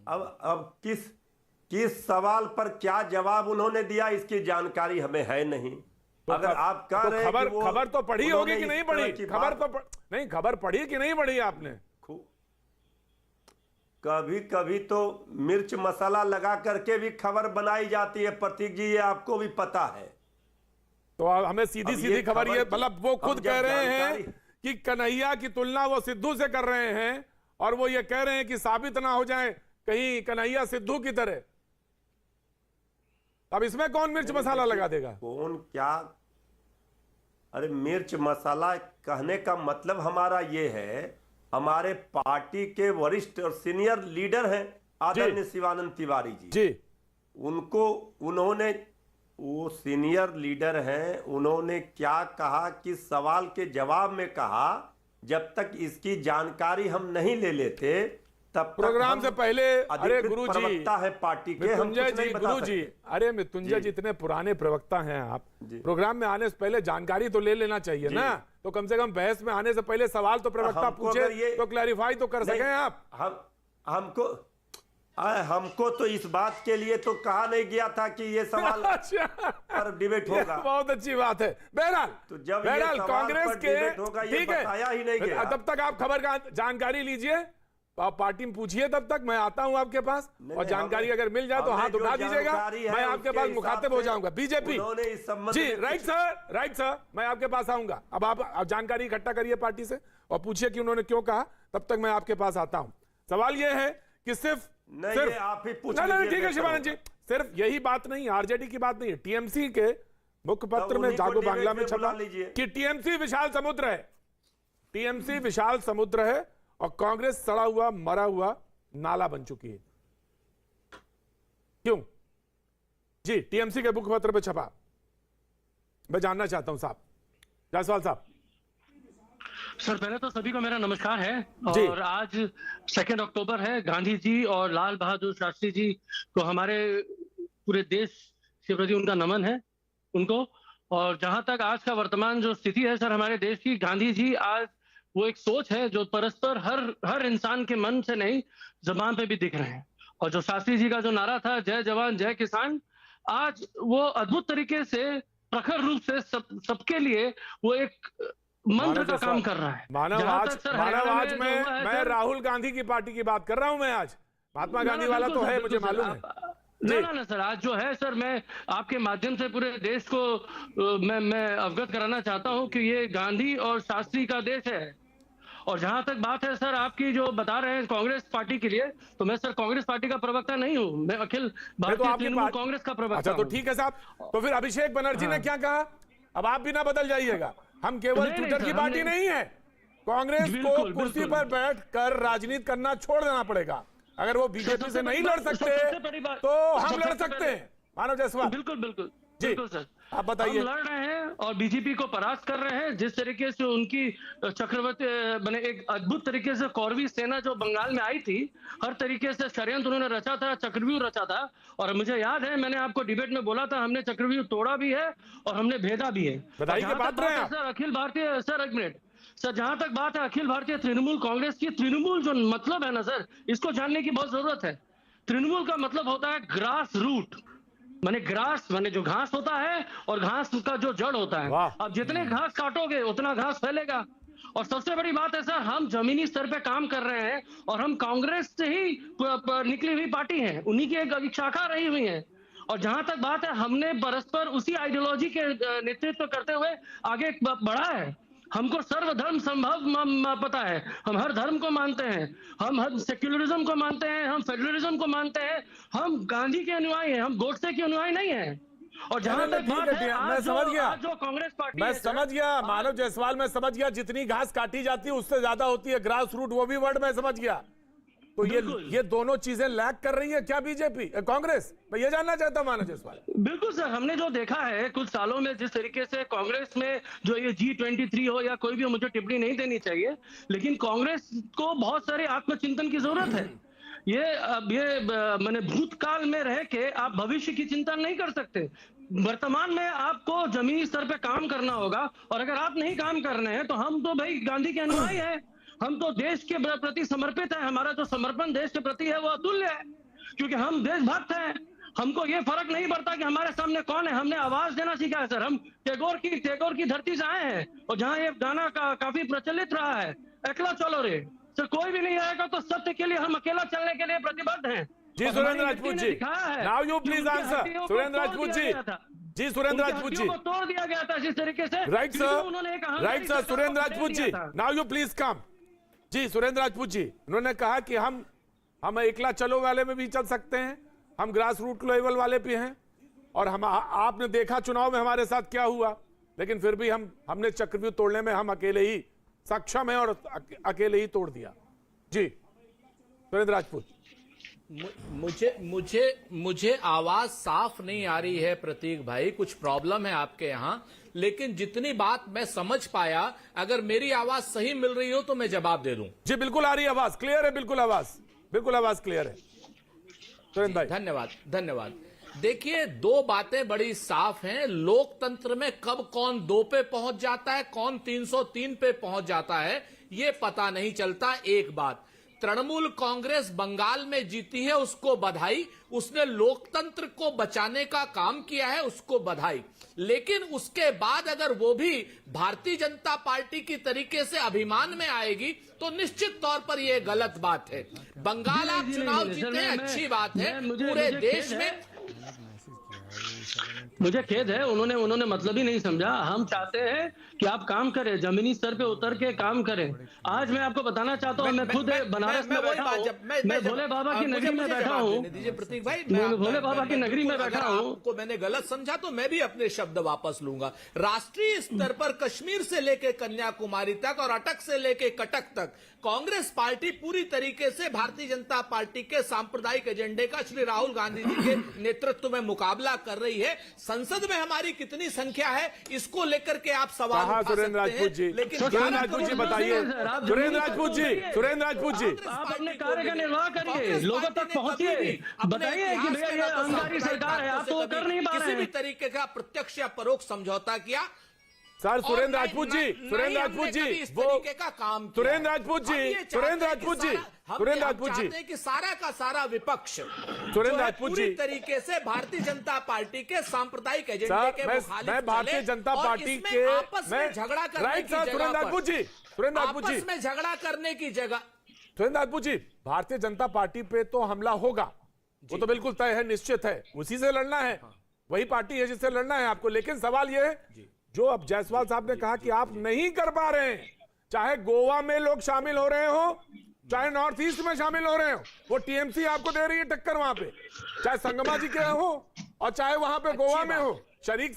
अब किस सवाल पर क्या जवाब उन्होंने दिया इसकी जानकारी हमें है नहीं। तो अगर आप कह रहे हैं कि वो खबर तो पढ़ी होगी कि नहीं पढ़ी? नहीं, खबर पढ़ी कि नहीं पढ़ी आपने? कभी कभी तो मिर्च मसाला लगा करके भी खबर बनाई जाती है प्रतीक जी, ये आपको भी पता है। तो हमें सीधी सीधी खबर ये, मतलब वो खुद कह रहे हैं कि कन्हैया की तुलना वो सिद्धू से कर रहे हैं और वो ये कह रहे हैं कि साबित ना हो जाए कहीं कन्हैया सिद्धू की तरह। अब इसमें कौन मिर्च मसाला लगा देगा? कौन क्या? अरे मिर्च मसाला कहने का मतलब हमारा ये है, हमारे पार्टी के वरिष्ठ और सीनियर लीडर हैं आदरणीय शिवानंद तिवारी जी, उन्होंने वो सीनियर लीडर हैं, उन्होंने क्या कहा कि सवाल के जवाब में कहा जब तक इसकी जानकारी हम नहीं ले लेते तब प्रोग्राम से पहले, अरे गुरुजी है पार्टी के गुरुजी, अरे मृत्युंजय जी इतने पुराने प्रवक्ता हैं आप, प्रोग्राम में आने से पहले जानकारी तो ले लेना चाहिए ना। तो कम से कम बहस में आने से पहले सवाल तो प्रवक्ता पूछे तो क्लैरिफाई तो कर सकें आप। हमको तो इस बात के लिए तो कहा नहीं गया था कि ये सवाल पर डिबेट होगा। बहुत अच्छी बात है। बहरहाल तो जब कांग्रेस के ठीक है, बताया ही नहीं गया। तब तक आप खबर का जानकारी लीजिए, आप पार्टी में पूछिए, तब तक मैं आता हूं आपके पास और जानकारी अगर मिल जाए तो हाथ उठा दीजिएगा, मैं आपके पास मुखातिब हो जाऊंगा। बीजेपी जी, राइट सर, मैं आपके पास आऊंगा। अब आप जानकारी इकट्ठा करिए पार्टी से और पूछिए कि उन्होंने क्यों कहा, तब तक मैं आपके पास आता हूं। सवाल यह है कि सिर्फ आप ही पूछ लीजिए। ठीक है शिवानंद जी, सिर्फ यही बात नहीं, आरजेडी की बात नहीं है, टीएमसी के मुखपत्र में जागो बांग्ला में छपा कि टीएमसी विशाल समुद्र है, टीएमसी विशाल समुद्र है और कांग्रेस सड़ा हुआ मरा हुआ नाला बन चुकी है। क्यों जी? टीएमसी के मुखपत्र पे छपा, मैं जानना चाहता हूं साहब, जायसवाल साहब। सर पहले तो सभी को मेरा नमस्कार है और आज 2 अक्टूबर है, गांधी जी और लाल बहादुर शास्त्री जी को हमारे पूरे देश के प्रति उनका नमन है उनको। और जहां तक आज का वर्तमान जो स्थिति है सर हमारे देश की, गांधी जी आज वो एक सोच है जो परस्पर हर इंसान के मन से नहीं जबान पे भी दिख रहे हैं। और जो शास्त्री जी का जो नारा था जय जवान जय किसान, आज वो अद्भुत तरीके से प्रखर रूप से सबके लिए वो एक मंत्र का काम कर रहा है। मानव आज मैं राहुल गांधी की पार्टी की बात कर रहा हूं। मैं आज महात्मा गांधी वाला तो है, मुझे मालूम है ना सर। आज जो है सर, मैं आपके माध्यम से पूरे देश को मैं अवगत कराना चाहता हूं कि ये गांधी और शास्त्री का देश है। और जहां तक बात है सर आपकी जो बता रहे हैं कांग्रेस पार्टी के लिए, तो मैं सर कांग्रेस पार्टी का प्रवक्ता नहीं हूं, मैं अखिल भारतीय तृणमूल कांग्रेस का प्रवक्ता। अच्छा तो ठीक है साहब, तो फिर अभिषेक बनर्जी ने क्या कहा? अब आप भी ना बदल जाइएगा, हम केवल ट्विटर की पार्टी नहीं है, कांग्रेस को कुर्सी पर बैठ कर राजनीति करना छोड़ देना पड़ेगा। अगर वो बीजेपी से नहीं लड़ सकते तो हम लड़ सकते हैं। मानव जायसवाल। बिल्कुल जी सर, आप बताइए। हम लड़ रहे हैं और बीजेपी को परास्त कर रहे हैं। जिस तरीके से उनकी चक्रवर्ती बने एक अद्भुत तरीके से कौरवी सेना जो बंगाल में आई थी, हर तरीके से षड्यंत्र उन्होंने रचा था, चक्रव्यूह रचा था। और मुझे याद है मैंने आपको डिबेट में बोला था, हमने चक्रव्यूह तोड़ा भी है और हमने भेदा भी है। सर अखिल भारतीय सर एक मिनट सर, जहां तक बात है अखिल भारतीय तृणमूल कांग्रेस की, तृणमूल जो मतलब है ना सर, इसको जानने की बहुत जरूरत है। तृणमूल का मतलब होता है ग्रास रूट, माने ग्रास माने जो घास होता है और घास का जो जड़ होता है। अब जितने घास काटोगे उतना घास फैलेगा। और सबसे बड़ी बात है सर, हम जमीनी स्तर पे काम कर रहे हैं और हम कांग्रेस से ही निकली हुई पार्टी हैं, उन्हीं की एक शाखा रही हुई है। और जहां तक बात है, हमने परस्पर उसी आइडियोलॉजी के नेतृत्व करते हुए आगे बढ़ा है। हमको सर्वधर्म संभव पता है, हम हर धर्म को मानते हैं, हम सेक्युलरिज्म को मानते हैं, हम फेडरलिज्म को मानते हैं, हम गांधी के अनुयायी हैं, हम गोडसे के अनुयायी नहीं हैं। और जहां तक बात है, मैं समझ गया, जो कांग्रेस पार्टी मैं समझ गया मानव जायसवाल, मैं समझ गया जितनी घास काटी जाती है उससे ज्यादा होती है ग्रास रूट, वो भी वर्ड मैं समझ गया। तो ये दोनों चीजें लैग कर रही है क्या बीजेपी कांग्रेस? मैं ये जानना चाहता हूं मानव जायसवाल। बिल्कुल सर, हमने जो देखा है कुछ सालों में, जिस तरीके से कांग्रेस में जो ये G23 हो या कोई भी, मुझे टिप्पणी नहीं देनी चाहिए, लेकिन कांग्रेस को बहुत सारे आत्मचिंतन की जरूरत है। ये मैंने भूतकाल में रह के आप भविष्य की चिंता नहीं कर सकते। वर्तमान में आपको जमीनी स्तर पे काम करना होगा। और अगर आप नहीं काम कर रहे हैं तो हम तो भाई गांधी के अनुयायी हैं, हम तो देश के प्रति समर्पित है, हमारा जो समर्पण देश के प्रति है वो अतुल्य है। क्योंकि हम देशभक्त हैं। हमको ये फर्क नहीं पड़ता कि हमारे सामने कौन है, हमने आवाज देना सीखा है सर। हम टैगोर की धरती से आए हैं, और जहां ये गाना काफी प्रचलित रहा है, अकेला चलो रे। सर कोई भी नहीं आएगा तो सत्य के लिए हम अकेला चलने के लिए प्रतिबद्ध हैं। जी Surendra Rajput ji, now you please answer. Surendra Rajput ji, जी सुरेंद्र राजपूत जी, तोड़ दिया गया था इस तरीके से। Right sir, right sir. Surendra Rajput ji, now you please come. जी सुरेंद्र राजपूत जी, उन्होंने कहा कि हम एकला चलो वाले में भी चल सकते हैं, हम ग्रास रूट लेवल वाले भी हैं, और हम आपने देखा चुनाव में हमारे साथ क्या हुआ, लेकिन फिर भी हमने चक्रव्यूह तोड़ने में हम अकेले ही सक्षम हैं और अकेले ही तोड़ दिया। जी सुरेंद्र राजपूत। मुझे आवाज साफ नहीं आ रही है प्रतीक भाई, कुछ प्रॉब्लम है आपके यहाँ, लेकिन जितनी बात मैं समझ पाया, अगर मेरी आवाज सही मिल रही हो तो मैं जवाब दे दूं। जी बिल्कुल आ रही है आवाज, क्लियर है, बिल्कुल आवाज क्लियर है सुरेंद्र भाई। धन्यवाद। देखिए, दो बातें बड़ी साफ हैं। लोकतंत्र में कब कौन 2 पे पहुंच जाता है, कौन 303 पे पहुंच जाता है, ये पता नहीं चलता। एक बात, तृणमूल कांग्रेस बंगाल में जीती है, उसको बधाई, उसने लोकतंत्र को बचाने का काम किया है, उसको बधाई। लेकिन उसके बाद अगर वो भी भारतीय जनता पार्टी की तरीके से अभिमान में आएगी तो निश्चित तौर पर यह गलत बात है। बंगाल आप चुनाव जीते, अच्छी बात है, पूरे देश में। मुझे खेद है, उन्होंने मतलब ही नहीं समझा। हम चाहते हैं कि आप काम करें, जमीनी स्तर पे उतर के काम करें। आज मैं आपको बताना चाहता हूँ, मैं खुद बनारस में बैठा हूँ, मैं भोले बाबा की नगरी में बैठा हूँ। दीजिए प्रतीक भाई, मैं भोले बाबा की नगरी में बैठा हूँ। आपको मैंने गलत समझा तो मैं भी अपने शब्द वापस लूंगा। राष्ट्रीय स्तर पर कश्मीर से लेकर कन्याकुमारी तक और अटक से लेकर कटक तक कांग्रेस पार्टी पूरी तरीके से भारतीय जनता पार्टी के सांप्रदायिक एजेंडे का श्री राहुल गांधी जी के नेतृत्व में मुकाबला कर रही है। संसद में हमारी कितनी संख्या है, इसको लेकर के आप सवाल उठा सकते हैं, लेकिन सुरेंद्र राजपूत जी बताइए। सुरेंद्र राजपूत जी, आप अपने कार्य का निर्वाह करिए, लोगों तक पहुंचिए, बताइए कि भैया ये अहंकारी सरकार है, आप तो कर नहीं पा रहे किसी भी हैं। तरीके का प्रत्यक्ष या परोक्ष समझौता किया। सर सुरेंद्र राजपूत जी, इस तरीके का काम किया। सुरेंद्र राजपूत जी, कि सारा का सारा विपक्ष सुरेंद्र राजपूत जी पूरी तरीके से भारतीय जनता पार्टी के सांप्रदायिक एजेंडे के मुखालिफ मैं भारतीय जनता पार्टी के आपस में झगड़ा करने की जगह सुरेंद्र राजपूत जी, आपस में झगड़ा करने की जगह सुरेंद्र राजपूत जी, भारतीय जनता पार्टी पे तो हमला होगा, वो तो बिल्कुल तय है, निश्चित है, उसी से लड़ना है, वही पार्टी है जिससे लड़ना है आपको। लेकिन सवाल यह है, जो अब जायसवाल साहब ने कहा कि आप नहीं कर पा रहे हैं, चाहे गोवा में लोग शामिल हो रहे हो, चाहे नॉर्थ ईस्ट में शामिल हो रहे हो, वो टीएमसी आपको दे रही है टक्कर वहां पे, चाहे संगमा जी के हो और चाहे वहां पे गोवा में हो, शरीक